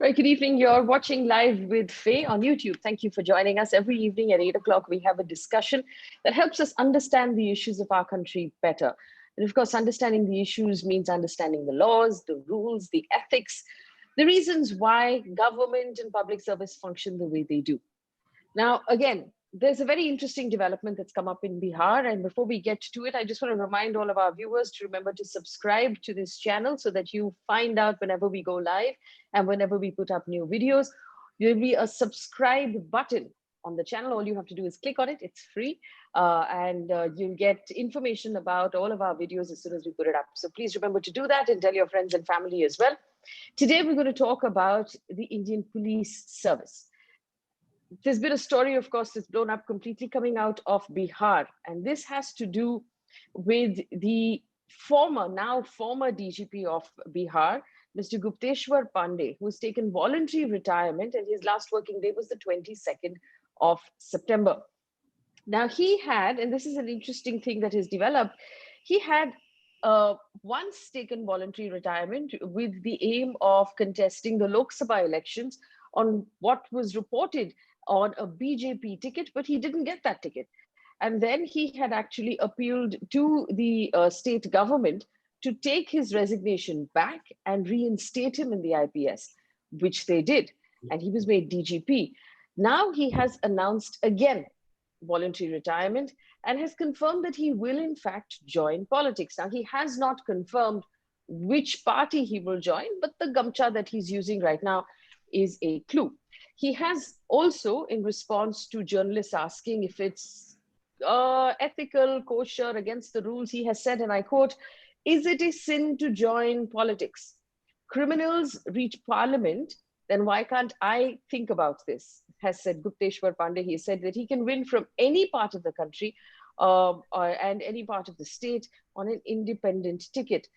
Very good evening. You're watching live with Faye on YouTube. Thank you for joining us. Every evening at 8 o'clock, we have a discussion that helps us understand the issues of our country better. And of course, understanding the issues means understanding the laws, the rules, the ethics, the reasons why government and public service function the way they do. Now, again, there's a very interesting development that's come up in Bihar. And before we get to it, I just want to remind all of our viewers to remember to subscribe to this channel so that you find out whenever we go live and whenever we put up new videos. There'll be a subscribe button on the channel. All you have to do is click on it. It's free. And you'll get information about all of our videos as soon as we put it up. So please remember to do that and tell your friends and family as well. Today, we're going to talk about the Indian Police Service. There's been a story, of course, that's blown up completely coming out of Bihar. And this has to do with the now former DGP of Bihar, Mr. Gupteshwar Pandey, who's taken voluntary retirement, and his last working day was the 22nd of September. Now he had, and this is an interesting thing that has developed, he had once taken voluntary retirement with the aim of contesting the Lok Sabha elections on what was reported on a BJP ticket, but he didn't get that ticket. And then he had actually appealed to the state government to take his resignation back and reinstate him in the IPS, which they did. And he was made DGP. Now he has announced again voluntary retirement and has confirmed that he will in fact join politics. Now he has not confirmed which party he will join, but the gamcha that he's using right now is a clue. He has also, in response to journalists asking if it's ethical, kosher, against the rules, he has said, and I quote, "Is it a sin to join politics? Criminals reach parliament, then why can't I think about this?" has said Gupteshwar Pandey. He said that he can win from any part of the country and any part of the state on an independent ticket.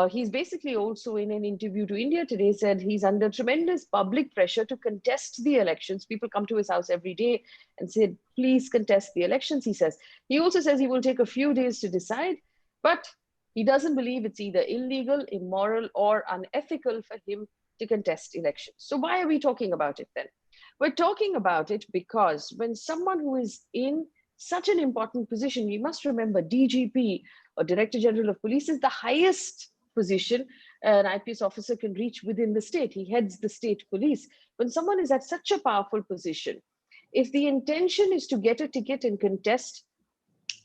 He's basically also in an interview to India today said he's under tremendous public pressure to contest the elections. People come to his house every day and say, please contest the elections, he says. He also says he will take a few days to decide, but he doesn't believe it's either illegal, immoral, or unethical for him to contest elections. So why are we talking about it then? We're talking about it because when someone who is in such an important position, you must remember DGP or Director General of Police is the highest position an IPS officer can reach within the state. He heads the state police. When someone is at such a powerful position, if the intention is to get a ticket and contest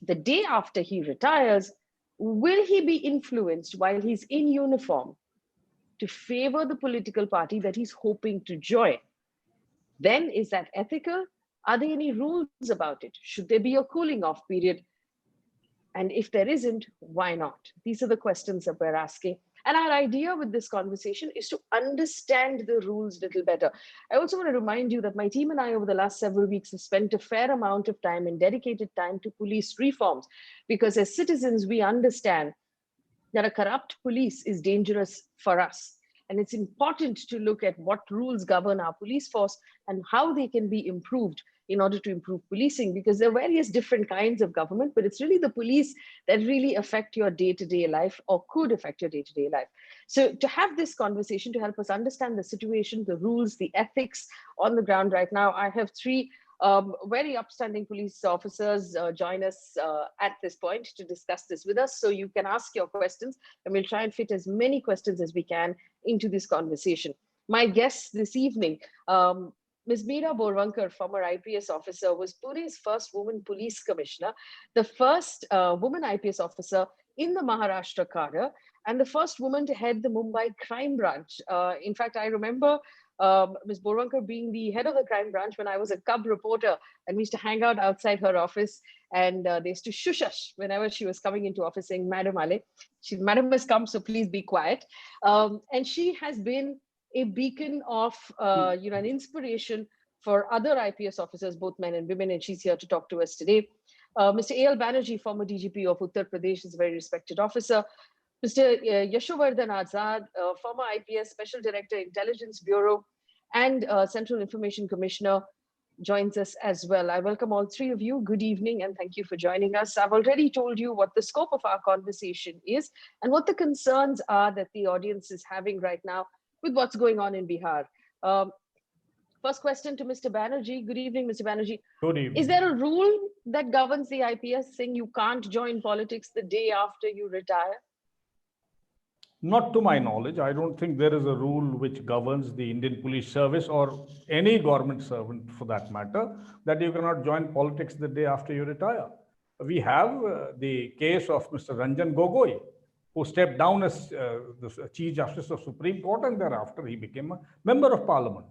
the day after he retires, will he be influenced while he's in uniform to favor the political party that he's hoping to join? Then is that ethical? Are there any rules about it? Should there be a cooling off period? And if there isn't, why not? These are the questions that we're asking. And our idea with this conversation is to understand the rules a little better. I also want to remind you that my team and I over the last several weeks have spent a fair amount of time and dedicated time to police reforms, because as citizens, we understand that a corrupt police is dangerous for us. And it's important to look at what rules govern our police force and how they can be improved in order to improve policing, because there are various different kinds of government, but it's really the police that really affect your day-to-day life or could affect your day-to-day life. So to have this conversation to help us understand the situation, the rules, the ethics on the ground right now, I have three very upstanding police officers join us at this point to discuss this with us. So you can ask your questions and we'll try and fit as many questions as we can into this conversation. My guest this evening, Ms. Meeran Borwankar, former IPS officer, was Pune's first woman police commissioner, the first woman IPS officer in the Maharashtra cadre, and the first woman to head the Mumbai crime branch. In fact, I remember Ms. Borwankar being the head of the crime branch when I was a cub reporter, and we used to hang out outside her office, and they used to shush us whenever she was coming into office saying, Madam Ale, Madam has come, so please be quiet. And she has been a beacon of, an inspiration for other IPS officers, both men and women, and she's here to talk to us today. Mr. A.L.Banerjee, former DGP of Uttar Pradesh, is a very respected officer. Mr. Yashovardhan Azad, former IPS Special Director, Intelligence Bureau, and Central Information Commissioner, joins us as well. I welcome all three of you. Good evening, and thank you for joining us. I've already told you what the scope of our conversation is and what the concerns are that the audience is having right now with what's going on in Bihar. Um, First question to Mr. Banerjee. Good evening, Mr. Banerjee. Good Is evening. there a rule that governs the IPS saying you can't join politics the day after you retire? Not to my knowledge. I don't think there is a rule which governs the Indian Police Service or any government servant for that matter, that you cannot join politics the day after you retire. We have the case of Mr. Ranjan Gogoi, who stepped down as the Chief Justice of Supreme Court, and thereafter he became a member of Parliament.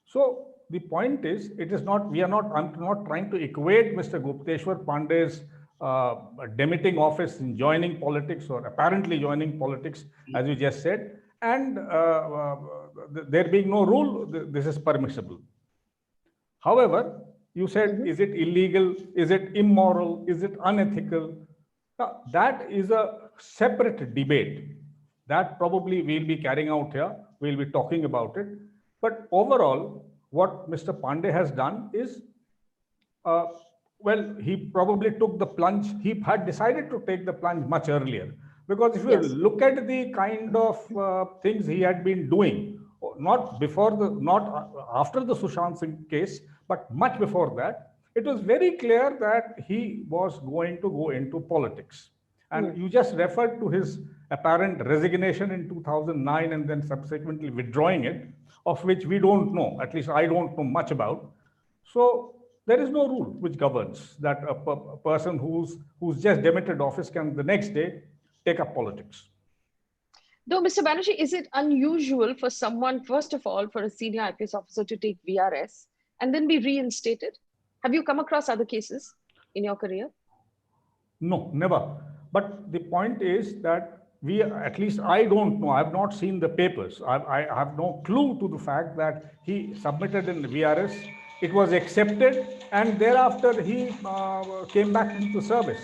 So the point is, it is not, I'm not trying to equate Mr. Gupteshwar Pandey's demitting office in joining politics or apparently joining politics, as you just said, and there being no rule, this is permissible. However, you said, is it illegal? Is it immoral? Is it unethical? Now, that is a separate debate that probably we'll be carrying out here. We'll be talking about it. But overall, what Mr. Pandey has done is, well, he probably took the plunge. He had decided to take the plunge much earlier. Because if you look at the kind of things he had been doing, not after the Sushant Singh case, but much before that, it was very clear that he was going to go into politics. And you just referred to his apparent resignation in 2009 and then subsequently withdrawing it, of which we don't know, at least I don't know much about. So there is no rule which governs that a person who's just demitted office can the next day take up politics. Though, Mr. Banerjee, is it unusual for someone, first of all, for a senior IPS officer to take VRS and then be reinstated? Have you come across other cases in your career? No, never. But the point is that at least I don't know, I have not seen the papers. I have no clue to the fact that he submitted in the VRS, it was accepted, and thereafter he came back into service.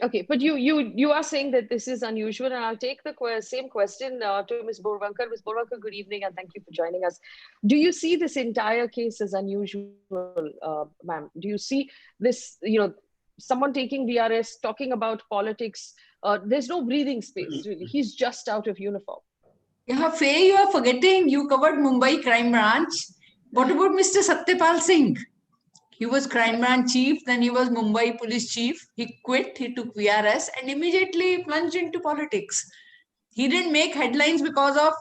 Okay, but you are saying that this is unusual, and I'll take the same question to Ms. Borwankar. Ms. Borwankar, good evening, and thank you for joining us. Do you see this entire case as unusual, ma'am? Do you see this, someone taking VRS, talking about politics? There's no breathing space, really. He's just out of uniform. Yeah, Faye, you are forgetting you covered Mumbai crime branch. What about Mr. Satyapal Singh? He was crime branch chief, then he was Mumbai police chief. He quit, he took VRS and immediately plunged into politics. He didn't make headlines because of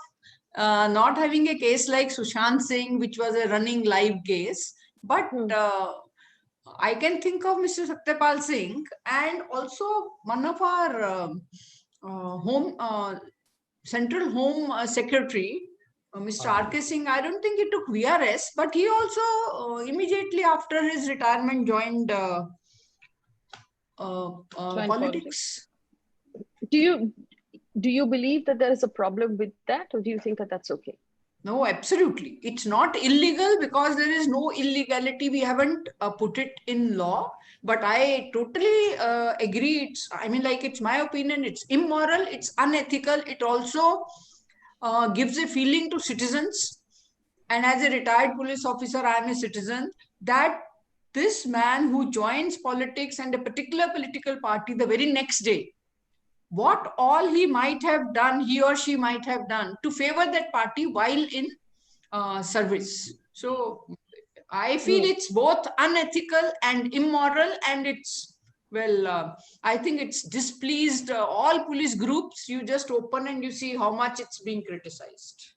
not having a case like Sushant Singh, which was a running live case. But I can think of Mr. Satyapal Singh, and also one of our Central Home Secretary, Mr. R.K. Singh. I don't think he took VRS, but he also immediately after his retirement joined politics. Do you believe that there is a problem with that, or do you think that that's okay? No, absolutely. It's not illegal because there is no illegality. We haven't put it in law, but I totally agree. It's my opinion. It's immoral. It's unethical. It also gives a feeling to citizens. And as a retired police officer, I am a citizen, that this man who joins politics and a particular political party the very next day, what all he might have done, he or she might have done to favor that party while in service. So I feel it's both unethical and immoral, and it's, I think it's displeased all police groups. You just open and you see how much it's being criticized.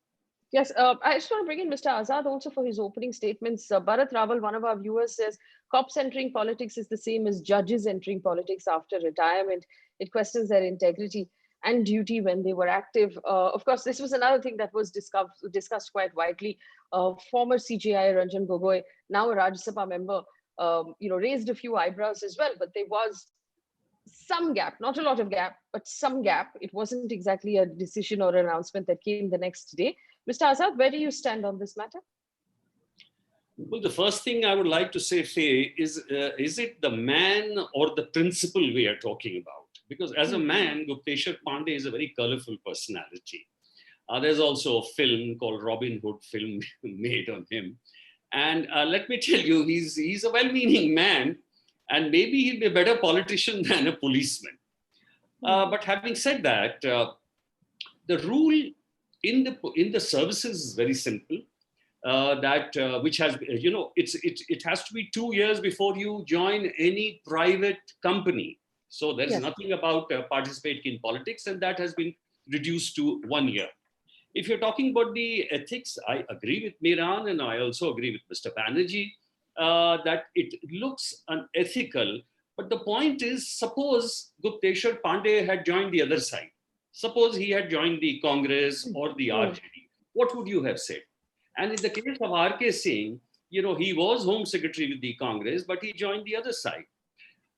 Yes, I just want to bring in Mr. Azad also for his opening statements. Bharat Raval, one of our viewers, says cops entering politics is the same as judges entering politics after retirement. It questions their integrity and duty when they were active. Of course, this was another thing that was discussed quite widely. Former CJI Ranjan Gogoi, now a Rajya Sabha member, raised a few eyebrows as well, but there was some gap, not a lot of gap, but some gap. It wasn't exactly a decision or announcement that came the next day. Mr. Azad, where do you stand on this matter? Well, the first thing I would like to say, Faye, is it the man or the principle we are talking about? Because as a man, Gupteshwar Pandey is a very colorful personality. There's also a film called Robin Hood film made on him. And let me tell you, he's a well-meaning man, and maybe he'll be a better politician than a policeman. But having said that, the rule in the services is very simple. Which has, it has to be 2 years before you join any private company. So there is nothing about participating in politics, and that has been reduced to 1 year. If you're talking about the ethics, I agree with Meeran, and I also agree with Mr. Banerjee that it looks unethical. But the point is, suppose Gupteshwar Pandey had joined the other side. Suppose he had joined the Congress or the RJD. What would you have said? And in the case of RK Singh, he was Home Secretary with the Congress, but he joined the other side.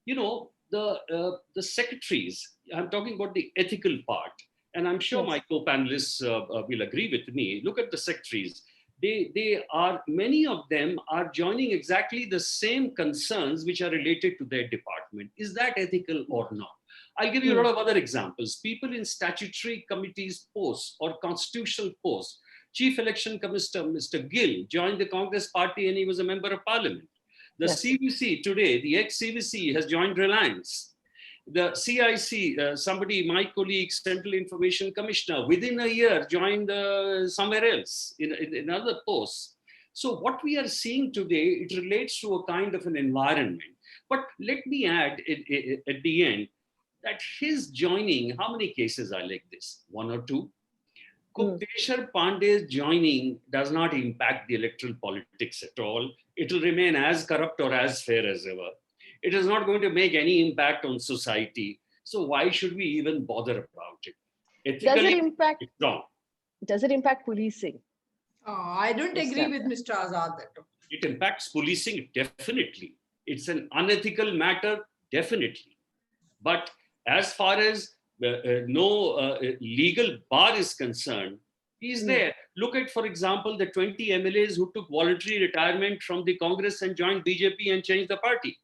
The secretaries, I'm talking about the ethical part, and I'm sure my co-panelists will agree with me. Look at the secretaries. Many of them are joining exactly the same concerns which are related to their department. Is that ethical or not? I'll give you a lot of other examples. People in statutory committees posts or constitutional posts. Chief Election Commissioner, Mr. Gill, joined the Congress party and he was a member of parliament. The CVC today, the ex-CVC has joined Reliance. The CIC, my colleague, Central Information Commissioner, within a year joined somewhere else in other posts. So what we are seeing today, it relates to a kind of an environment. But let me add at the end that his joining, how many cases are like this? 1 or 2? Gupteshwar Pandey's joining does not impact the electoral politics at all. It will remain as corrupt or as fair as ever. It is not going to make any impact on society. So why should we even bother about it? Ethically, it's wrong. Does it impact policing? I don't agree with Mr. Azad. It impacts policing, definitely. It's an unethical matter, definitely. But as far as no legal bar is concerned, he's there. Look at, for example, the 20 MLAs who took voluntary retirement from the Congress and joined BJP and changed the party.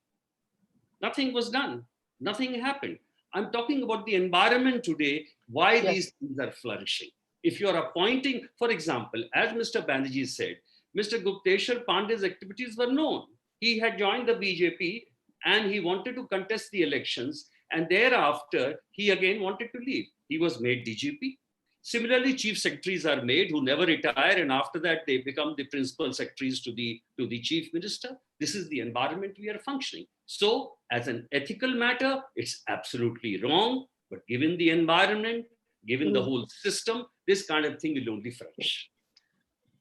Nothing was done. Nothing happened. I'm talking about the environment today, why these things are flourishing. If you're appointing, for example, as Mr. Banerjee said, Mr. Gupteshwar Pandey's activities were known. He had joined the BJP and he wanted to contest the elections. And thereafter, he again wanted to leave. He was made DGP. Similarly, chief secretaries are made who never retire, and after that, they become the principal secretaries to the chief minister. This is the environment we are functioning. So, as an ethical matter, it's absolutely wrong. But given the environment, given the whole system, this kind of thing will only flourish.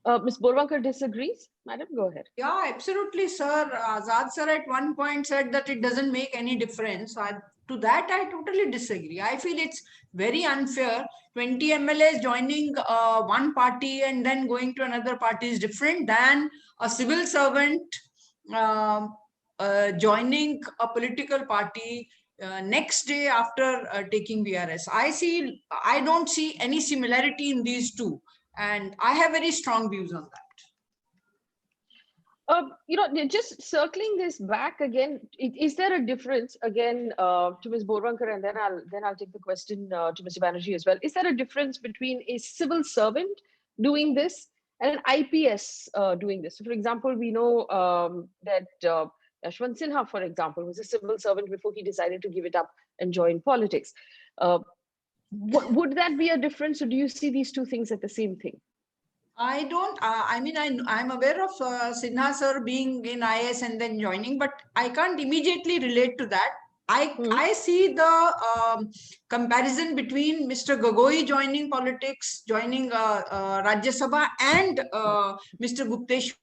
Ms. Borwankar disagrees. Madam, go ahead. Yeah, absolutely, sir. Azad sir at one point said that it doesn't make any difference. To that, I totally disagree. I feel it's very unfair. 20 MLAs joining one party and then going to another party is different than a civil servant joining a political party next day after taking VRS. I don't see any similarity in these two. And I have very strong views on that. Just circling this back again, is there a difference again to Ms. Borwankar, and then I'll take the question to Mr. Banerjee as well. Is there a difference between a civil servant doing this and an IPS doing this? So for example, we know that Yashovardhan Sinha, for example, was a civil servant before he decided to give it up and join politics. Would that be a difference, or do you see these two things as the same thing? I don't, I'm aware of Sinha sir being in IS and then joining, but I can't immediately relate to that. I see the comparison between Mr. Gogoi joining politics, joining Rajya Sabha, and Mr. Gupteshwar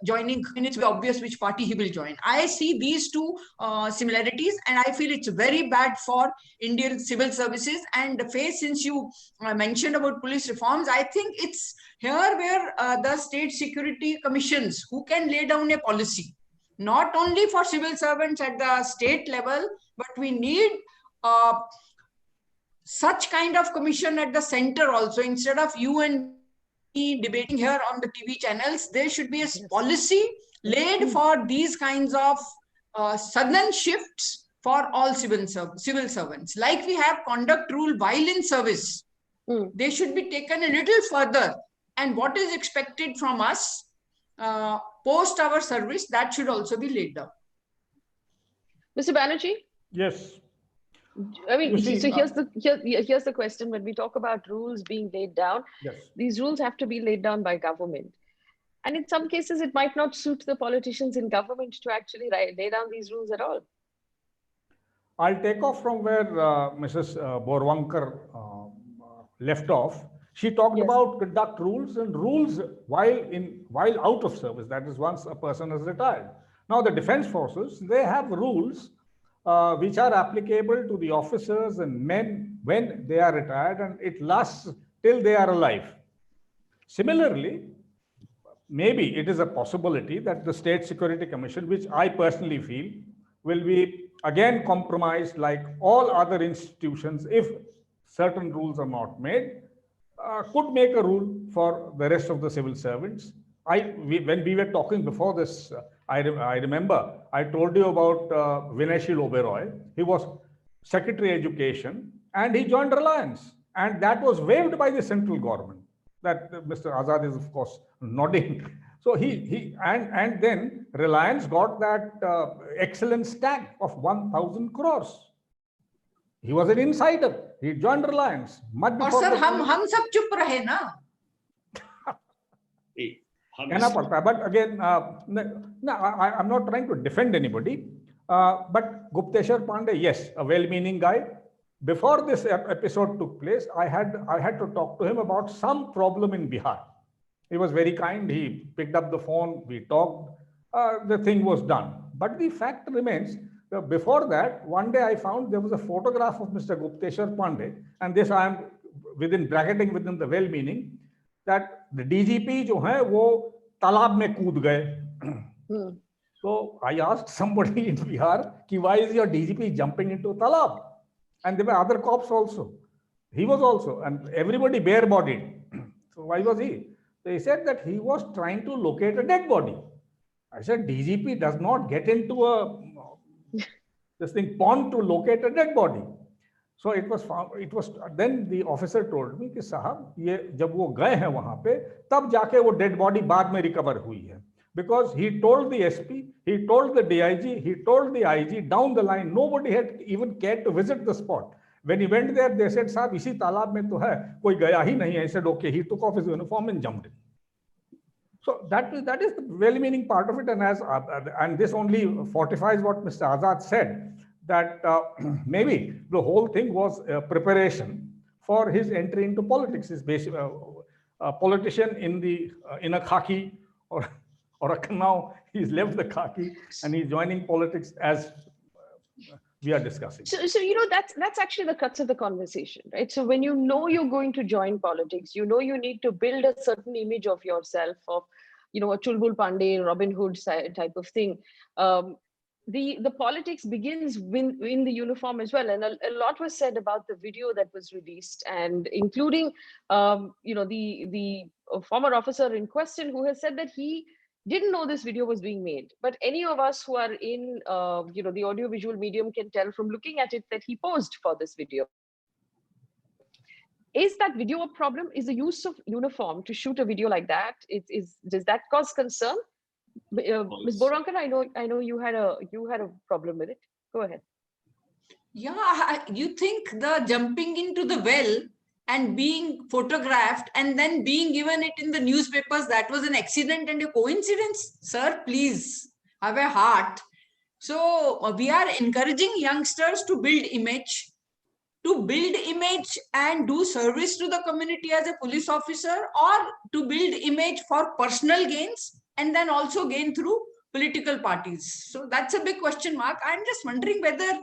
joining, and it's obvious which party he will join. I see these two similarities, and I feel it's very bad for Indian civil services. And Faye, since you mentioned about police reforms, I think it's here where the state security commissions who can lay down a policy, not only for civil servants at the state level, but we need such kind of commission at the center also. Instead of you and debating here on the TV channels, there should be a policy laid for these kinds of sudden shifts for all civil servants. Like we have conduct rule while in service, they should be taken a little further. And what is expected from us post our service, that should also be laid down. Mr. Banerjee? Yes. I mean, You see, so here's the question. When we talk about rules being laid down, yes. these rules have to be laid down by government. And in some cases, it might not suit the politicians in government to actually lay down these rules at all. I'll take off from where Mrs. Borwankar left off. She talked Yes. about conduct rules and rules while out of service. That is once a person is retired. Now the defense forces, they have rules which are applicable to the officers and men when they are retired, and it lasts till they are alive. Similarly, maybe it is a possibility that the State Security Commission, which I personally feel will be again compromised like all other institutions if certain rules are not made, could make a rule for the rest of the civil servants. When we were talking before this, I remember I told you about Vinayshil Oberoi. He was Secretary Education and he joined Reliance, and that was waived by the central government. That Mr. Azad is of course nodding. So and then Reliance got that excellence tag of 1,000 crores. He was an insider. He joined Reliance. और sir हम सब चुप रहे ना. But again, no, I'm not trying to defend anybody. But Gupteshwar Pandey, yes, a well-meaning guy. Before this episode took place, I had to talk to him about some problem in Bihar. He was very kind. He picked up the phone. We talked. The thing was done. But the fact remains, before that, one day I found there was a photograph of Mr. Gupteshwar Pandey, and this I am bracketing within the well-meaning, that the DGP जो है वो तालाब में कूद गए. So I asked somebody in Bihar, why is your DGP jumping into talab? And there were other cops also. He was also, and everybody bare-bodied. So why was he? They said that he was trying to locate a dead body. I said, DGP does not get into a pond to locate a dead body. So it was found. Then the officer told me कि साहब ये जब वो गए हैं वहां पे तब जाके वो dead body बाद में recover हुई है. Because he told the SP, he told the DIG, he told the IG, down the line, nobody had even cared to visit the spot. When he went there, they said, "Saab, isi talab mein to hai, koi gaya hi nahi hai." He said, "Okay." He took off his uniform and jumped in. So that is the well-meaning part of it, and this only fortifies what Mr. Azad said, that maybe the whole thing was preparation for his entry into politics. He's basically a politician in a khaki or now he's left the khaki and he's joining politics as we are discussing. So that's actually the crux of the conversation, right? So when you know you're going to join politics, you know you need to build a certain image of yourself, of a Chulbul Pandey, Robin Hood type of thing. The politics begins in the uniform as well, and a lot was said about the video that was released, and including the former officer in question who has said that he didn't know this video was being made. But any of us who are in the audio-visual medium can tell from looking at it that he posed for this video. Is that video a problem? Is the use of uniform to shoot a video like that, does that cause concern? Ms. Borwankar, I know you had a problem with it. Go ahead. Yeah, you think the jumping into the well and being photographed and then being given it in the newspapers, that was an accident and a coincidence? Sir, please have a heart. So we are encouraging youngsters to build image and do service to the community as a police officer, or to build image for personal gains and then also gain through political parties. So that's a big question mark. I'm just wondering whether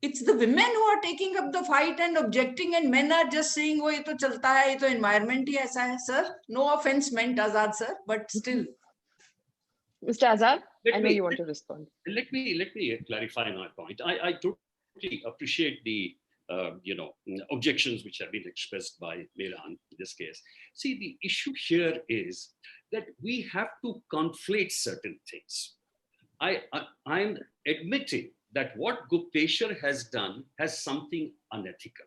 it's the women who are taking up the fight and objecting, and men are just saying, "Oh, ये तो चलता है, ये तो environment ही ऐसा है." Sir, no offense meant, Azad sir, but still. Mr. Azad, I know you want to respond. Let me clarify my point. I totally appreciate the objections which have been expressed by Meeran in this case. See, the issue here is that we have to conflate certain things. I'm admitting that what Gupteshwar has done has something unethical,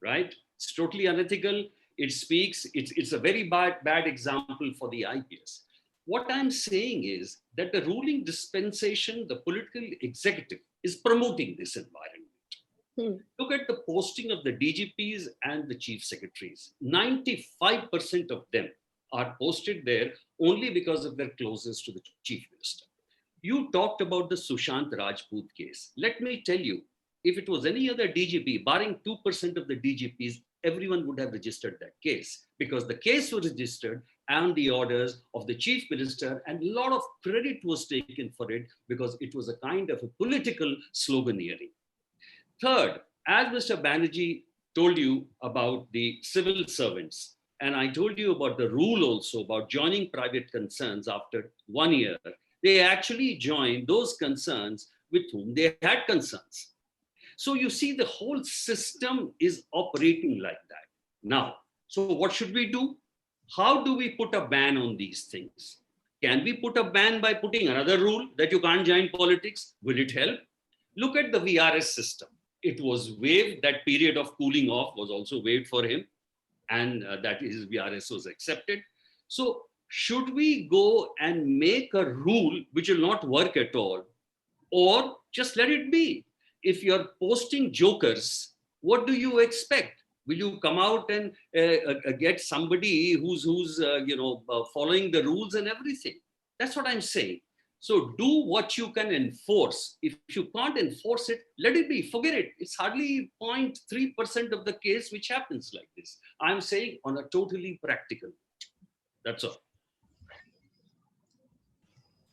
right? It's totally unethical. It's a very bad example for the IPS. What I'm saying is that the ruling dispensation, the political executive, is promoting this environment. Look at the posting of the DGPs and the chief secretaries. 95% of them are posted there only because of their closeness to the chief minister. You talked about the Sushant Rajput case. Let me tell you, if it was any other DGP, barring 2% of the DGPs, everyone would have registered that case, because the case was registered and the orders of the chief minister, and a lot of credit was taken for it because it was a kind of a political sloganeering. Third, as Mr. Banerjee told you about the civil servants, and I told you about the rule also about joining private concerns after 1 year, they actually joined those concerns with whom they had concerns. So you see, the whole system is operating like that. Now, so what should we do? How do we put a ban on these things? Can we put a ban by putting another rule that you can't join politics? Will it help? Look at the VRS system. It was waived. That period of cooling off was also waived for him, and that his VRS was accepted. So should we go and make a rule which will not work at all, or just let it be? If you're posting jokers, what do you expect? Will you come out and get somebody who's following the rules and everything? That's what I'm saying. So do what you can enforce. If you can't enforce it, let it be. Forget it. It's hardly 0.3% of the case which happens like this. I'm saying on a totally practical. That's all.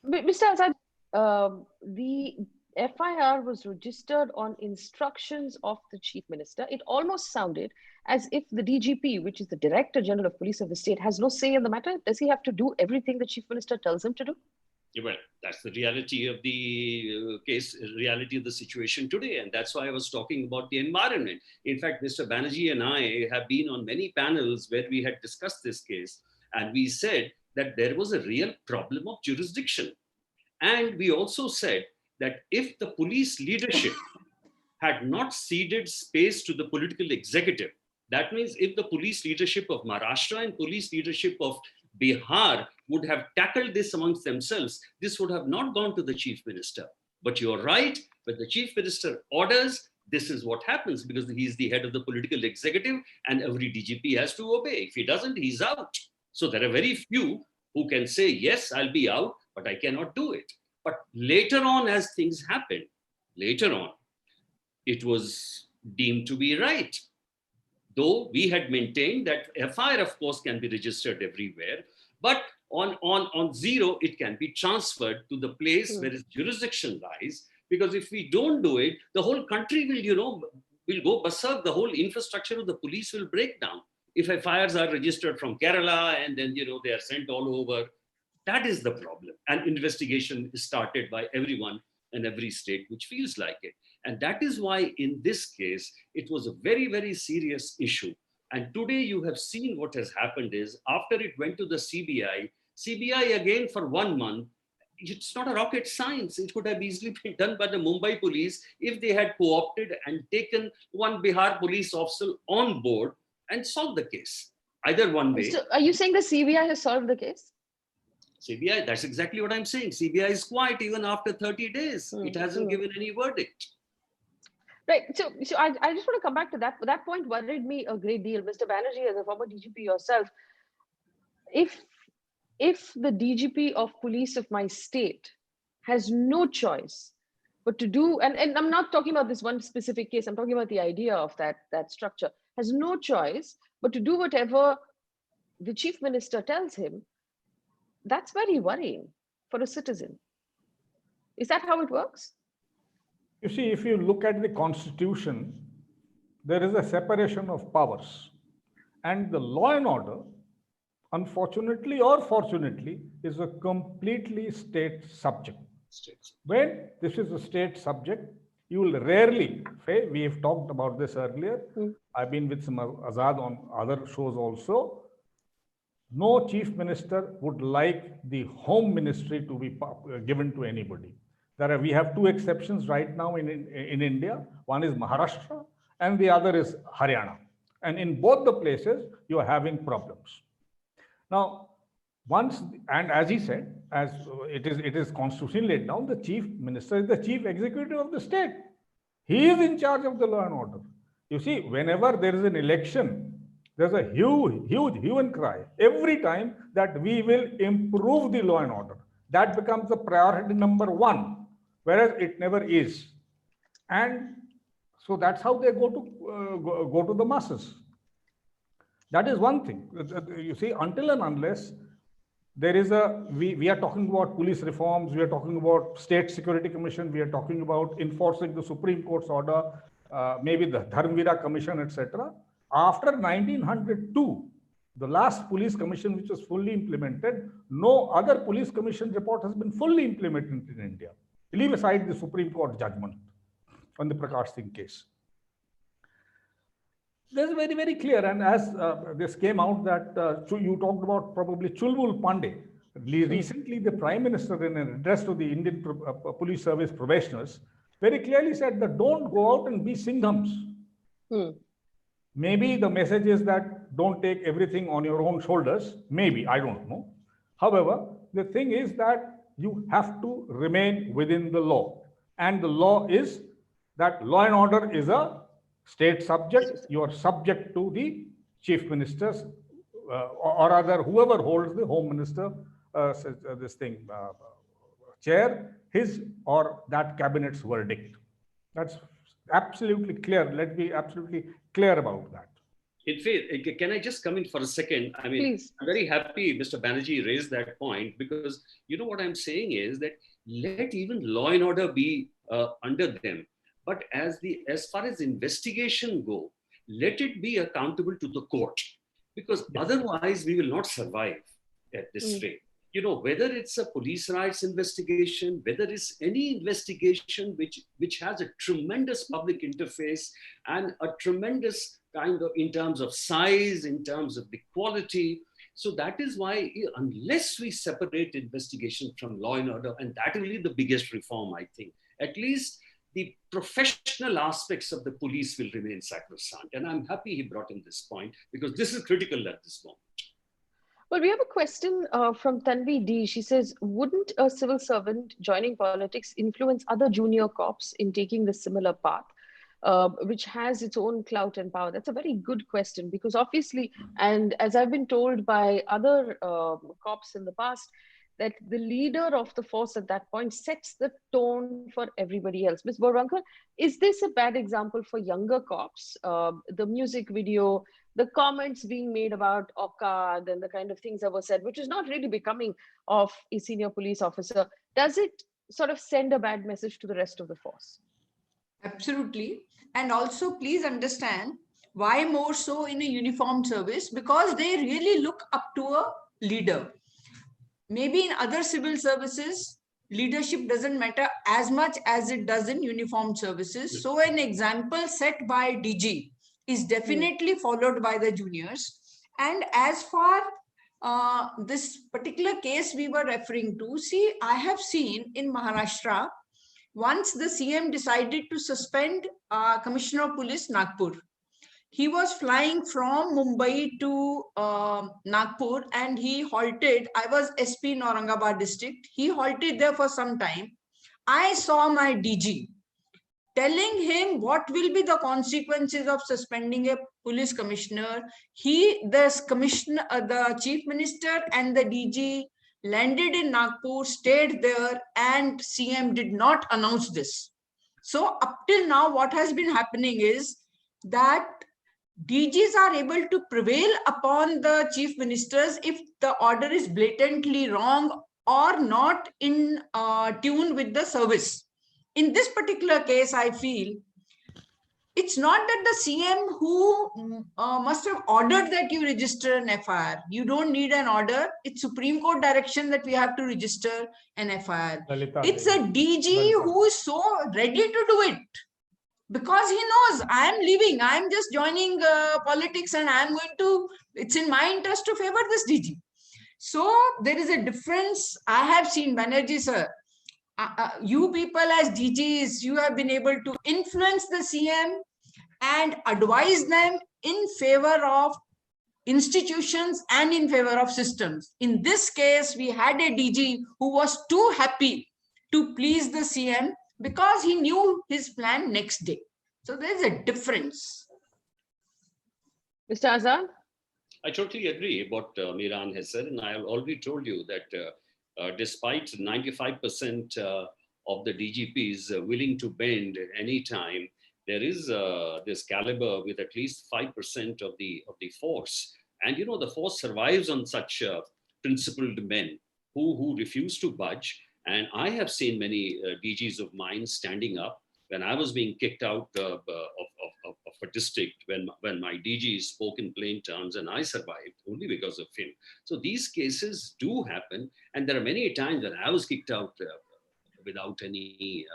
Mr. Azad, the FIR was registered on instructions of the chief minister. It almost sounded as if the DGP, which is the Director General of Police of the state, has no say in the matter. Does he have to do everything the chief minister tells him to do? Well, that's the reality of the case, reality of the situation today. And that's why I was talking about the environment. In fact, Mr. Banerjee and I have been on many panels where we had discussed this case. And we said that there was a real problem of jurisdiction. And we also said that if the police leadership had not ceded space to the political executive, that means if the police leadership of Maharashtra and police leadership of Bihar would have tackled this amongst themselves, this would have not gone to the chief minister. But you're right, when the chief minister orders, this is what happens, because he's the head of the political executive and every DGP has to obey. If he doesn't, he's out. So there are very few who can say, yes, I'll be out, but I cannot do it. But later on, as things happened, later on, it was deemed to be right. Though we had maintained that FIR, of course, can be registered everywhere, but on zero, it can be transferred to the place where its jurisdiction lies. Because if we don't do it, the whole country will go berserk. The whole infrastructure of the police will break down. If FIRs are registered from Kerala and then they are sent all over, that is the problem. And investigation is started by everyone in every state which feels like it. And that is why in this case, it was a very, very serious issue. And today you have seen what has happened is after it went to the CBI again for 1 month, it's not a rocket science. It could have easily been done by the Mumbai police if they had co-opted and taken one Bihar police officer on board and solved the case. Either one way. So are you saying the CBI has solved the case? CBI, that's exactly what I'm saying. CBI is quiet even after 30 days. It hasn't given any verdict. Right. So I just want to come back to that. That point worried me a great deal. Mr. Banerjee, as a former DGP yourself, if the DGP of police of my state has no choice but to do, and I'm not talking about this one specific case, I'm talking about the idea of that structure, has no choice but to do whatever the chief minister tells him, that's very worrying for a citizen. Is that how it works? You see, if you look at the Constitution, there is a separation of powers. And the law and order, unfortunately or fortunately, is a completely state subject. When this is a state subject, you will rarely, Faye, we have talked about this earlier. I've been with some Azad on other shows also. No chief minister would like the home ministry to be given to anybody. We have 2 exceptions right now in India. One is Maharashtra and the other is Haryana. And in both the places, you are having problems. Now, and as he said, as it is constitutionally laid down, the chief minister is the chief executive of the state. He is in charge of the law and order. You see, whenever there is an election, there's a huge hue and cry every time that we will improve the law and order. That becomes the priority number one, whereas it never is. And so that's how they go to the masses. That is one thing. You see, until and unless there is we are talking about police reforms, we are talking about State Security Commission, we are talking about enforcing the Supreme Court's order, maybe the Dharmvira Commission, etc. After 1902, the last police commission which was fully implemented, no other police commission report has been fully implemented in India. Leave aside the Supreme Court judgment on the Prakash Singh case. This is very, very clear. And as this came out that you talked about probably Chulbul Pandey. Recently, the Prime Minister, in an address to the Indian Police Service professionals, very clearly said that don't go out and be Singhams. Maybe the message is that don't take everything on your own shoulders. Maybe, I don't know. However, the thing is that you have to remain within the law. And the law is that law and order is a state subject. You are subject to the chief ministers or other whoever holds the home minister chair, his or that cabinet's verdict. That's absolutely clear. Let's be absolutely clear about that. In fact, can I just come in for a second? I mean, please. I'm very happy Mr. Banerjee raised that point, because you know what I'm saying is that let even law and order be under them. But as far as investigation go, let it be accountable to the court, because otherwise we will not survive at this rate. You know, whether it's a police rights investigation, whether it's any investigation which has a tremendous public interface and a tremendous kind of, in terms of size, in terms of the quality. So that is why, unless we separate investigation from law and order, and that will be the biggest reform, I think, at least the professional aspects of the police will remain sacrosanct. And I'm happy he brought in this point, because this is critical at this moment. Well, we have a question from Tanvi D. She says, wouldn't a civil servant joining politics influence other junior cops in taking the similar path, which has its own clout and power? That's a very good question, because obviously, and as I've been told by other cops in the past, that the leader of the force at that point sets the tone for everybody else. Ms. Borwankar, is this a bad example for younger cops? The music video, the comments being made about Okad and the kind of things that were said, which is not really becoming of a senior police officer, does it sort of send a bad message to the rest of the force? Absolutely. And also, please understand why more so in a uniformed service, because they really look up to a leader. Maybe in other civil services, leadership doesn't matter as much as it does in uniformed services. So an example set by DG is definitely followed by the juniors. And as far this particular case we were referring to, see, I have seen in Maharashtra, once the CM decided to suspend Commissioner of Police Nagpur. He was flying from Mumbai to Nagpur, and he halted. I was SP in Aurangabad district. He halted there for some time. I saw my DG telling him what will be the consequences of suspending a police commissioner. The chief minister and the DG landed in Nagpur, stayed there, and CM did not announce this. So up till now, what has been happening is that DGs are able to prevail upon the chief ministers if the order is blatantly wrong or not in tune with the service. In this particular case, I feel it's not that the CM who must have ordered that you register an FIR. You don't need an order. It's Supreme Court direction that we have to register an FIR. It's a DG who is so ready to do it, because he knows I am leaving. I am just joining politics, and I am going to, it's in my interest to favor this DG. So there is a difference. I have seen, Banerjee sir, you people as DGs, you have been able to influence the CM and advise them in favor of institutions and in favor of systems. In this case, we had a DG who was too happy to please the CM, because he knew his plan next day. So there's a difference. Mr. Azad? I totally agree what Meeran has said, and I have already told you that despite 95% of the DGPs willing to bend any time, there is this caliber with at least 5% of the force, and the force survives on such principled men who refuse to budge. And I have seen many DGs of mine standing up when I was being kicked out of a district, when my DG spoke in plain terms, and I survived only because of him. So these cases do happen, and there are many times when I was kicked out without any,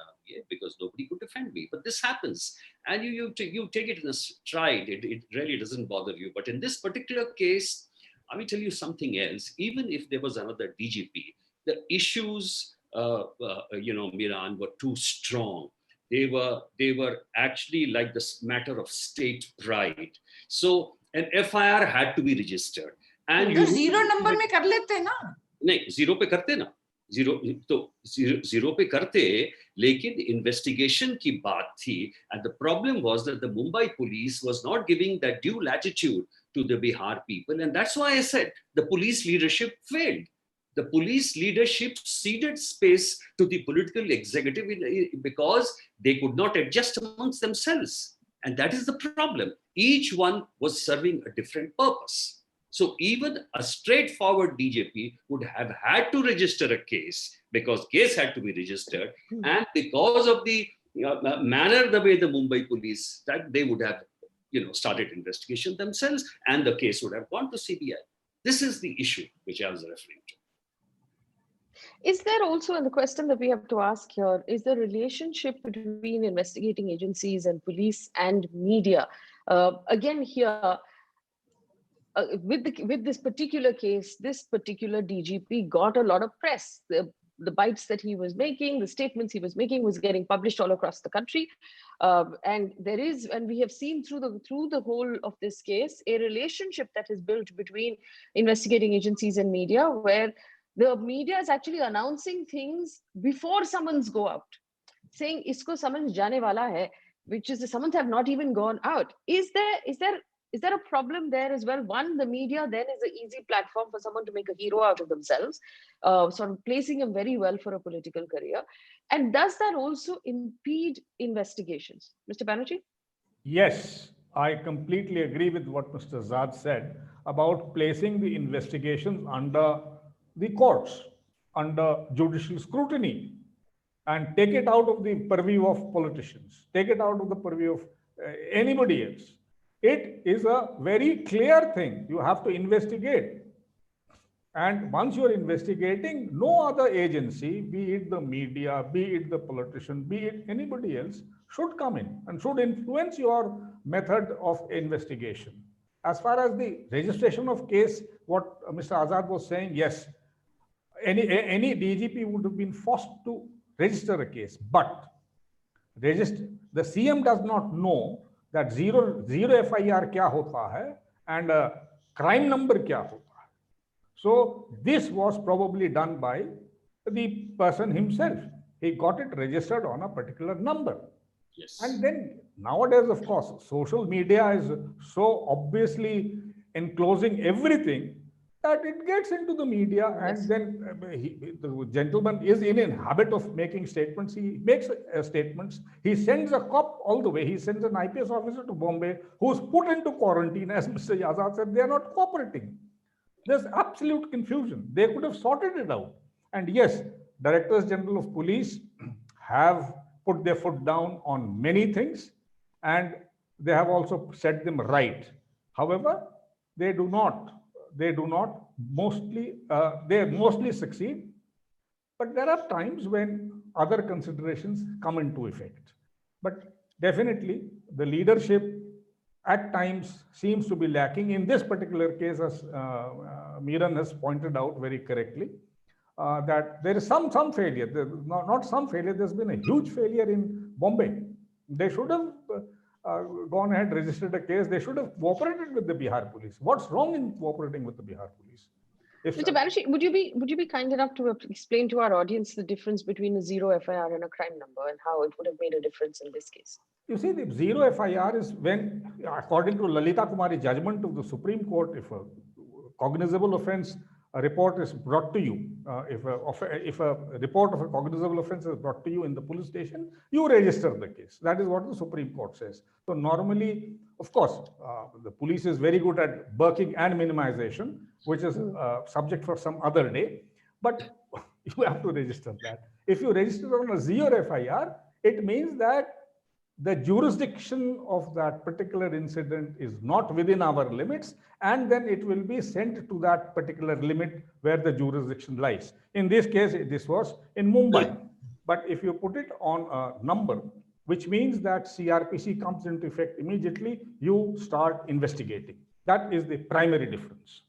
because nobody could defend me. But this happens, and you take it in a stride. It really doesn't bother you. But in this particular case, let me tell you something else. Even if there was another DGP, the issues, Meeran, were too strong. They were actually like this matter of state pride. So an FIR had to be registered. And you zero number में कर लेते ना? नहीं, zero पे करते ना. Zero पे करते, लेकिन investigation की बात थी. And the problem was that the Mumbai police was not giving that due latitude to the Bihar people. And that's why I said the police leadership failed. The police leadership ceded space to the political executive because they could not adjust amongst themselves. And that is the problem. Each one was serving a different purpose. So even a straightforward DJP would have had to register a case, because case had to be registered. And because of the manner, the way the Mumbai police, that they would have started investigation themselves, and the case would have gone to CBI. This is the issue which I was referring to. Is there also, and the question that we have to ask here, is the relationship between investigating agencies and police and media? Again, here, with this particular case, this particular DGP got a lot of press. The bites that he was making, the statements he was making, was getting published all across the country. And there is, and we have seen through the whole of this case, a relationship that is built between investigating agencies and media, where the media is actually announcing things before summons go out, saying isko summons jaane wala hai, which is the summons have not even gone out. Is there a problem there as well? One, the media then is an easy platform for someone to make a hero out of themselves, sort of placing him very well for a political career. And does that also impede investigations? Mr. Banerjee? Yes, I completely agree with what Mr. Azad said about placing the investigations under the courts, under judicial scrutiny, and take it out of the purview of politicians, take it out of the purview of anybody else. It is a very clear thing. You have to investigate. And once you're investigating, no other agency, be it the media, be it the politician, be it anybody else, should come in and should influence your method of investigation. As far as the registration of case, what Mr. Azad was saying, yes, any DGP would have been forced to register a case, but the CM does not know that zero FIR kya hota hai and crime number kya hota hai. So this was probably done by the person himself. He got it registered on a particular number. Yes. And then nowadays, of course, social media is so obviously enclosing everything that it gets into the media. Yes. And then the gentleman is in a habit of making statements. He makes statements. He sends a cop all the way. He sends an IPS officer to Bombay who's put into quarantine. As Mr. Azad said, they are not cooperating. There's absolute confusion. They could have sorted it out. And yes, Directors General of Police have put their foot down on many things, and they have also set them right. However, they mostly succeed, but there are times when other considerations come into effect. But definitely the leadership at times seems to be lacking. In this particular case, as Meeran has pointed out very correctly, that there is some failure. Not some failure, there's been a huge failure in Bombay. They should have gone ahead, registered a case. They should have cooperated with the Bihar police. What's wrong in cooperating with the Bihar police? If Mr. Banerjee, would you be kind enough to explain to our audience the difference between a zero FIR and a crime number and how it would have made a difference in this case? you see, the zero FIR is when, according to Lalita Kumari judgment of the Supreme Court, if a cognizable offense a report is brought to you, if a report of a cognizable offense is brought to you in the police station, you register the case. That is what the Supreme Court says. So normally, of course, the police is very good at bulking and minimization, which is subject for some other day, but you have to register that. If you register on a zero FIR, it means that the jurisdiction of that particular incident is not within our limits, and then it will be sent to that particular limit where the jurisdiction lies. In this case, this was in Mumbai. But if you put it on a number, which means that CRPC comes into effect immediately, you start investigating. That is the primary difference.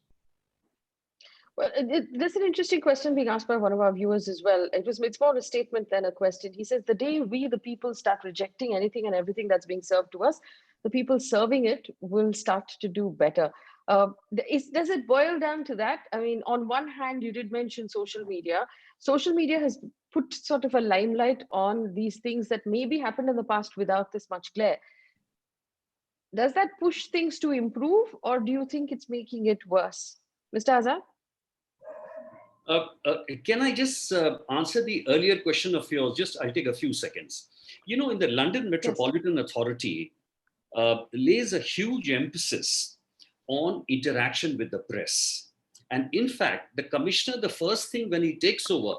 Well, there's an interesting question being asked by one of our viewers as well. It's more a statement than a question. He says, the day we, the people, start rejecting anything and everything that's being served to us, the people serving it will start to do better. Does it boil down to that? I mean, on one hand, you did mention social media. Social media has put sort of a limelight on these things that maybe happened in the past without this much glare. Does that push things to improve, or do you think it's making it worse? Mr. Azad? Can I just answer the earlier question of yours? I'll take a few seconds. You know, in the London Metropolitan Authority, lays a huge emphasis on interaction with the press. And in fact, the commissioner, the first thing when he takes over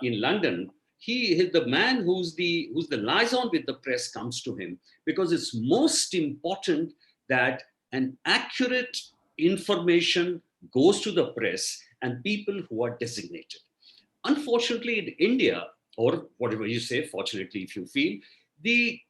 in London, the man who's the liaison with the press comes to him, because it's most important that an accurate information goes to the press and people who are designated. Unfortunately, in India, or whatever you say, fortunately, if you feel, the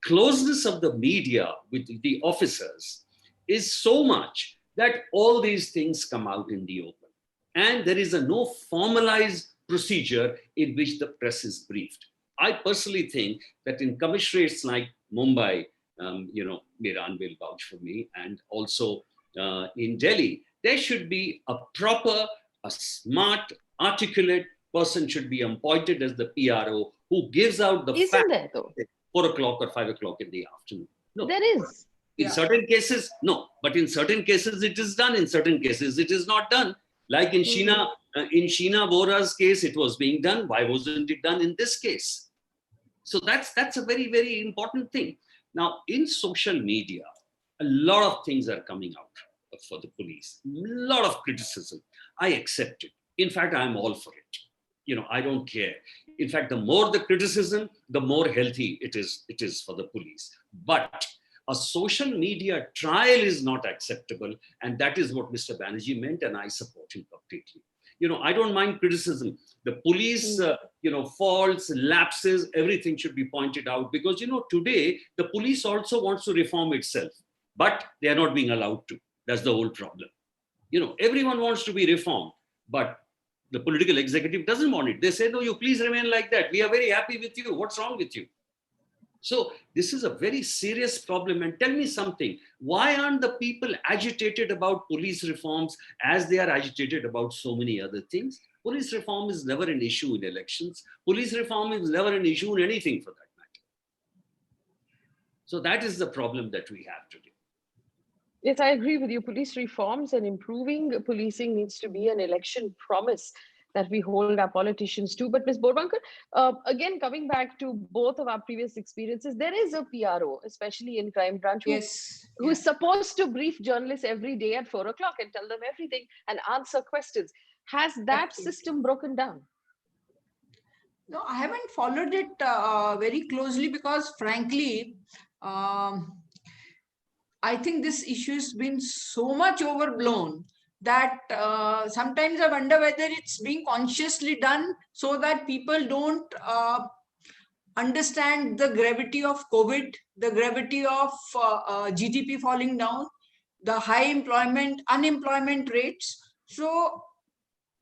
closeness of the media with the officers is so much that all these things come out in the open. And there is no formalized procedure in which the press is briefed. I personally think that in commissionerates like Mumbai, Meeran will vouch for me, and also in Delhi, there should be a smart, articulate person should be appointed as the PRO who gives out the Isn't there though? 4 o'clock or 5 o'clock in the afternoon. No. There is. In certain cases, no. But in certain cases, it is done. In certain cases, it is not done. Like in Sheena Bora's case, it was being done. Why wasn't it done in this case? So that's a very, very important thing. Now, in social media, a lot of things are coming out for the police. A lot of criticism. I accept it. In fact, I'm all for it. I don't care. In fact, the more the criticism, the more healthy it is for the police. But a social media trial is not acceptable. And that is what Mr. Banerjee meant, and I support him completely. I don't mind criticism. The police, faults, lapses, everything should be pointed out, because, today the police also wants to reform itself, but they are not being allowed to. That's the whole problem. Everyone wants to be reformed, but the political executive doesn't want it. They say, no, you please remain like that. We are very happy with you. What's wrong with you? So this is a very serious problem. And tell me something, why aren't the people agitated about police reforms as they are agitated about so many other things? Police reform is never an issue in elections. Police reform is never an issue in anything for that matter. So that is the problem that we have today. Yes, I agree with you. Police reforms and improving policing needs to be an election promise that we hold our politicians to. But Ms. Borwankar, again, coming back to both of our previous experiences, there is a PRO, especially in crime branch, who is supposed to brief journalists every day at 4 o'clock and tell them everything and answer questions. Has that system broken down? No, I haven't followed it very closely because, frankly, I think this issue has been so much overblown that sometimes I wonder whether it's being consciously done so that people don't understand the gravity of COVID, the gravity of GDP falling down, the high unemployment rates. So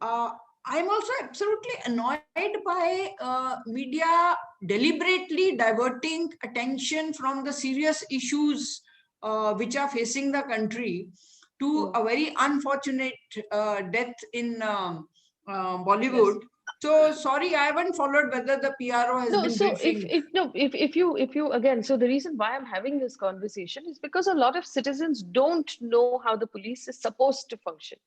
I'm also absolutely annoyed by media deliberately diverting attention from the serious issues which are facing the country to a very unfortunate death in Bollywood. Yes. So sorry, I haven't followed whether the PRO has No, been so briefing. if you again, so the reason why I'm having this conversation is because a lot of citizens don't know how the police is supposed to function.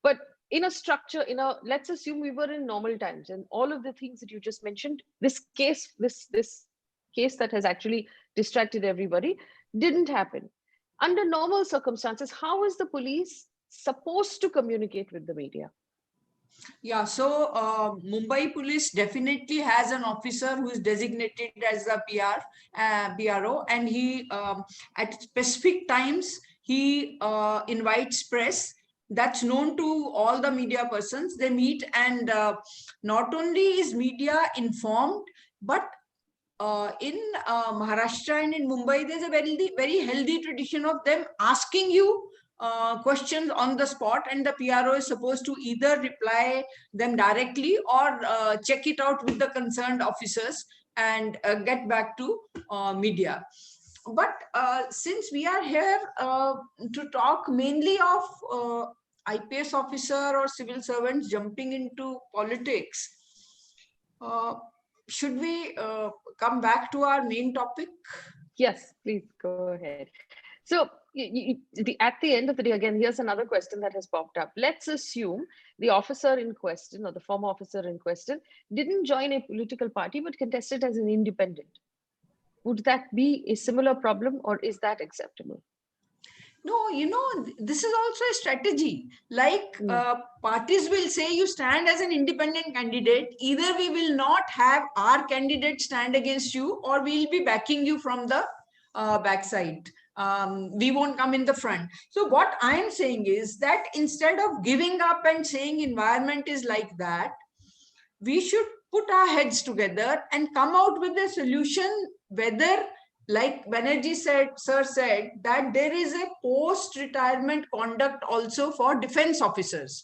But in a structure, let's assume we were in normal times and all of the things that you just mentioned, this case that has actually distracted everybody didn't happen. Under normal circumstances, how is the police supposed to communicate with the media? Yeah, so Mumbai police definitely has an officer who is designated as a PRO, and he at specific times he invites press. That's known to all the media persons. They meet, and not only is media informed, but in Maharashtra and in Mumbai, there's a very healthy tradition of them asking you questions on the spot, and the PRO is supposed to either reply them directly or check it out with the concerned officers and get back to media. But since we are here to talk mainly of IPS officer or civil servants jumping into politics, should we come back to our main topic? Yes, please go ahead. So at the end of the day, again, here's another question that has popped up. Let's assume the officer in question or the former officer in question didn't join a political party but contested as an independent. Would that be a similar problem, or is that acceptable? No, this is also a strategy. Like parties will say you stand as an independent candidate. Either we will not have our candidate stand against you, or we'll be backing you from the backside. We won't come in the front. So what I'm saying is that instead of giving up and saying environment is like that, we should put our heads together and come out with a solution, whether, like Banerjee sir said, that there is a post-retirement conduct also for defense officers.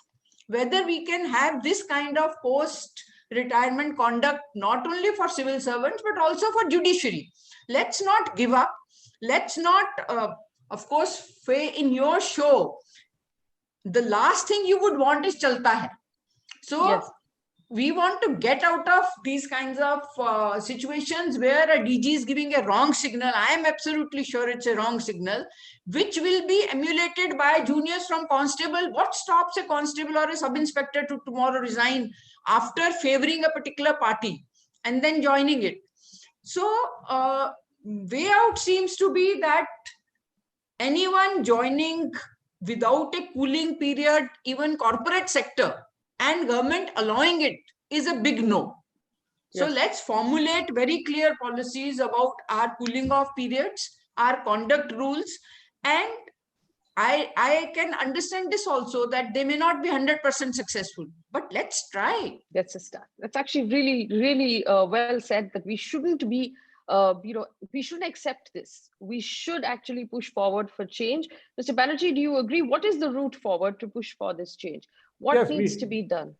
Whether we can have this kind of post-retirement conduct, not only for civil servants, but also for judiciary. Let's not give up. Let's not, of course, Faye, in your show, the last thing you would want is chalta hai. So yes, we want to get out of these kinds of situations where a DG is giving a wrong signal. I am absolutely sure it's a wrong signal, which will be emulated by juniors from constable. What stops a constable or a sub-inspector to tomorrow resign after favoring a particular party and then joining it? So way out seems to be that anyone joining without a cooling period, even corporate sector, and government allowing it, is a big no. So yes, let's formulate very clear policies about our cooling off periods, our conduct rules, and I can understand this also, that they may not be 100% successful, but let's try. That's a start. That's actually really well said, that we shouldn't be we shouldn't accept this. We should actually push forward for change. Mr. Banerjee, do you agree? What is the route forward to push for this change? What needs to be done?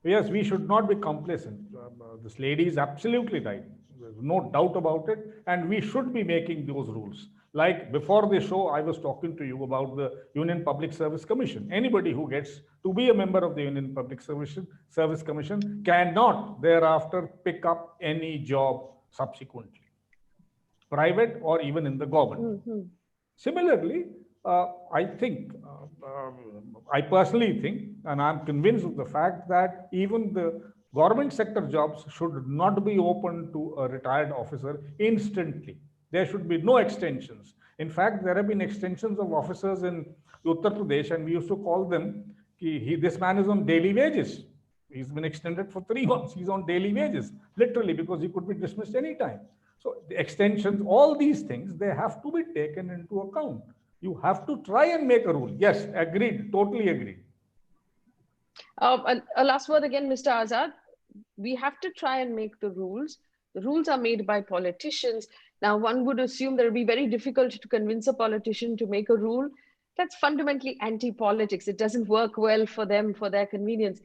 Yes, we should not be complacent. This lady is absolutely right. There's no doubt about it. And we should be making those rules. Like before the show, I was talking to you about the Union Public Service Commission. Anybody who gets to be a member of the Union Public Service Commission cannot thereafter pick up any job subsequently, private or even in the government. Similarly, I think, I personally think, and I'm convinced of the fact that even the government sector jobs should not be open to a retired officer instantly. There should be no extensions. In fact, there have been extensions of officers in Uttar Pradesh, and we used to call them, this man is on daily wages. He's been extended for 3 months. He's on daily wages, literally, because he could be dismissed anytime. So the extensions, all these things, they have to be taken into account. You have to try and make a rule. Yes, agreed, totally agreed. A last word again, Mr. Azad. We have to try and make the rules. The rules are made by politicians. Now, one would assume that it would be very difficult to convince a politician to make a rule. That's fundamentally anti-politics. It doesn't work well for them, for their convenience.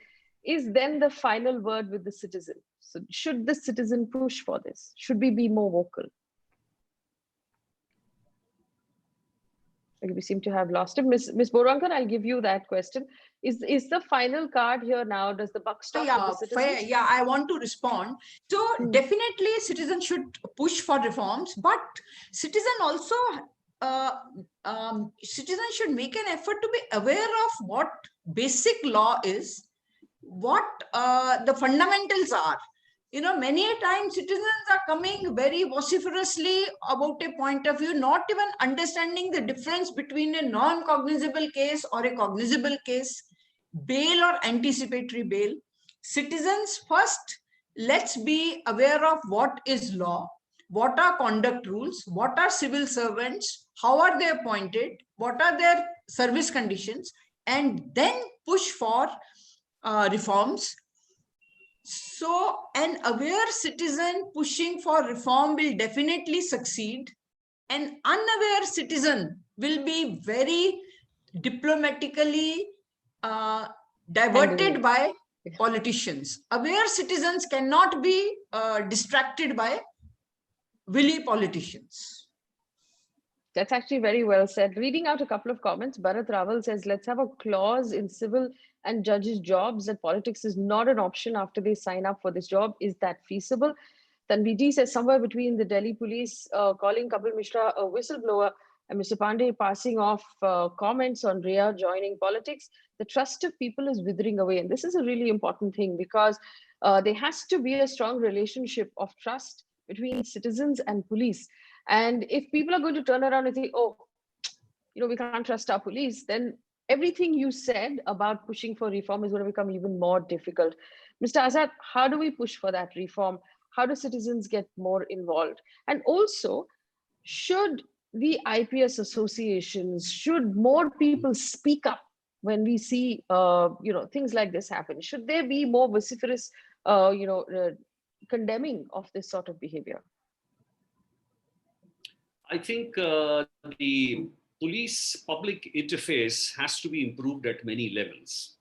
Is then the final word with the citizen. So should the citizen push for this? Should we be more vocal? Okay, we seem to have lost him. Miss Borwankar, I'll give you that question. Is the final card here now? Does the buck stop with the citizens? Faye, yeah, I want to respond. So definitely citizens should push for reforms, but citizen also citizens should make an effort to be aware of what basic law is, what the fundamentals are. You know, many a time citizens are coming very vociferously about a point of view, not even understanding the difference between a non-cognizable case or a cognizable case, bail or anticipatory bail. Citizens first, let's be aware of what is law, what are conduct rules, what are civil servants, how are they appointed, what are their service conditions, and then push for reforms. So an aware citizen pushing for reform will definitely succeed. An unaware citizen will be very diplomatically diverted by politicians. Aware citizens cannot be distracted by willy politicians. That's actually very well said. Reading out a couple of comments, Bharat Raval says, let's have a clause in civil and judges' jobs that politics is not an option after they sign up for this job. Is that feasible? Tanvi D says, somewhere between the Delhi police calling Kapil Mishra a whistleblower and Mr. Pandey passing off comments on Rhea joining politics, the trust of people is withering away. And this is a really important thing because there has to be a strong relationship of trust between citizens and police. And if people are going to turn around and say, oh, we can't trust our police, then everything you said about pushing for reform is going to become even more difficult. Mr. Azad, how do we push for that reform? How do citizens get more involved? And also, should the IPS associations, should more people speak up when we see, things like this happen? Should there be more vociferous, condemning of this sort of behavior? I think the police public interface has to be improved at many levels.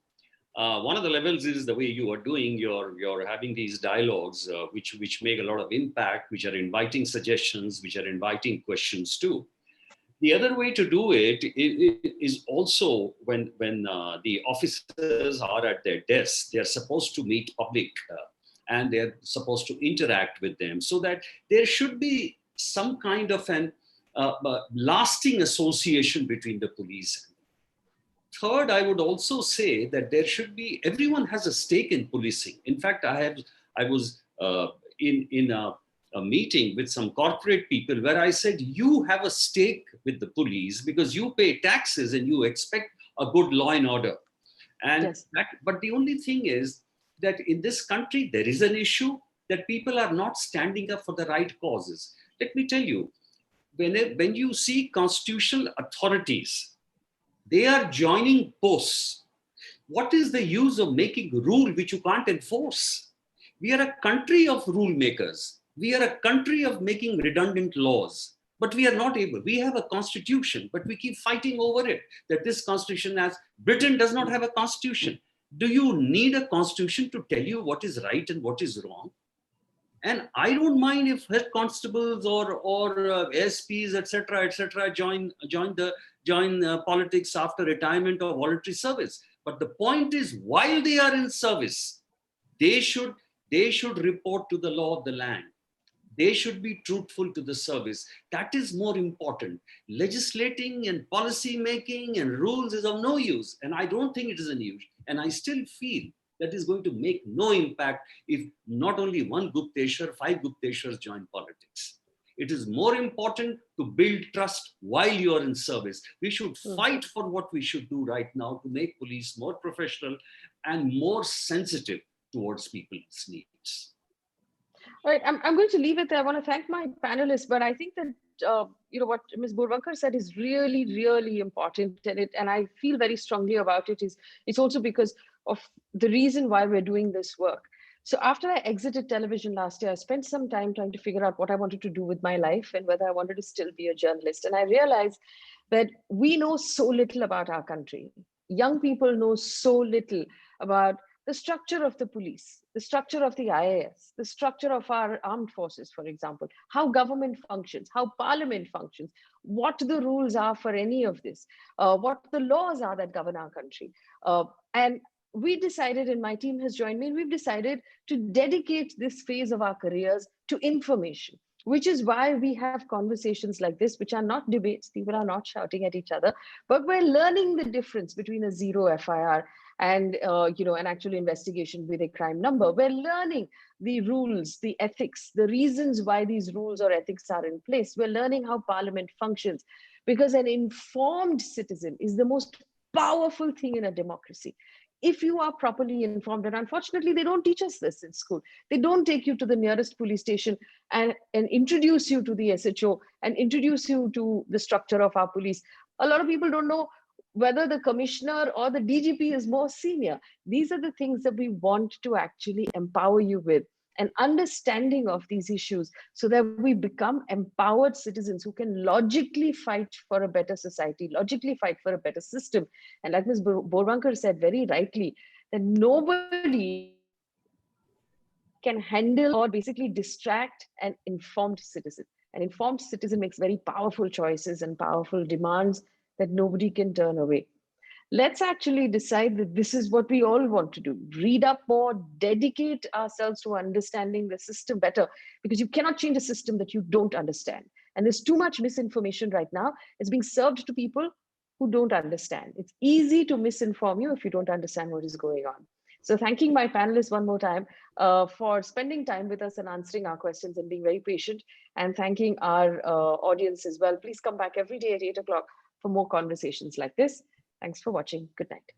One of the levels is the way you are doing, you're having these dialogues which make a lot of impact, which are inviting suggestions, which are inviting questions too. The other way to do it is also when the officers are at their desks, they're supposed to meet public and they're supposed to interact with them, so that there should be some kind of an lasting association between the police. Third, I would also say that there should be, everyone has a stake in policing. In fact, I was in a meeting with some corporate people where I said, you have a stake with the police because you pay taxes and you expect a good law and order. And yes. But the only thing is that in this country, there is an issue that people are not standing up for the right causes. Let me tell you, when you see constitutional authorities, they are joining posts. What is the use of making a rule which you can't enforce? We are a country of rule makers. We are a country of making redundant laws, but we are not able. We have a constitution, but we keep fighting over it, that this constitution Britain does not have a constitution. Do you need a constitution to tell you what is right and what is wrong? And I don't mind if head constables or SPs, etc., join politics after retirement or voluntary service. But the point is, while they are in service, they should report to the law of the land. They should be truthful to the service. That is more important. Legislating and policy making and rules is of no use. And I don't think it is an use. And I still feel that is going to make no impact if not only one Gupteshwar, 5 Gupteshwars join politics. It is more important to build trust while you are in service. We should fight for what we should do right now to make police more professional and more sensitive towards people's needs. All right, I'm going to leave it there. I want to thank my panelists, but I think that what Ms. Borwankar said is really, really important, and I feel very strongly about it. It's also because of the reason why we're doing this work. So after I exited television last year, I spent some time trying to figure out what I wanted to do with my life and whether I wanted to still be a journalist. And I realized that we know so little about our country. Young people know so little about the structure of the police, the structure of the IAS, the structure of our armed forces, for example, how government functions, how parliament functions, what the rules are for any of this, what the laws are that govern our country. And we decided, and my team has joined me, and we've decided to dedicate this phase of our careers to information, which is why we have conversations like this, which are not debates. People are not shouting at each other, but we're learning the difference between a zero FIR and an actual investigation with a crime number. We're learning the rules, the ethics, the reasons why these rules or ethics are in place. We're learning how parliament functions, because an informed citizen is the most powerful thing in a democracy. If you are properly informed, and unfortunately they don't teach us this in school, they don't take you to the nearest police station and introduce you to the SHO and introduce you to the structure of our police. A lot of people don't know whether the commissioner or the DGP is more senior. These are the things that we want to actually empower you with, an understanding of these issues, so that we become empowered citizens who can logically fight for a better society, logically fight for a better system. And like Ms. Borwankar said very rightly, that nobody can handle or basically distract an informed citizen. An informed citizen makes very powerful choices and powerful demands that nobody can turn away. Let's actually decide that this is what we all want to do. Read up more, dedicate ourselves to understanding the system better, because you cannot change a system that you don't understand. And there's too much misinformation right now. It's being served to people who don't understand. It's easy to misinform you if you don't understand what is going on. So thanking my panelists one more time for spending time with us and answering our questions and being very patient, and thanking our audience as well. Please come back every day at 8 o'clock for more conversations like this. Thanks for watching. Good night.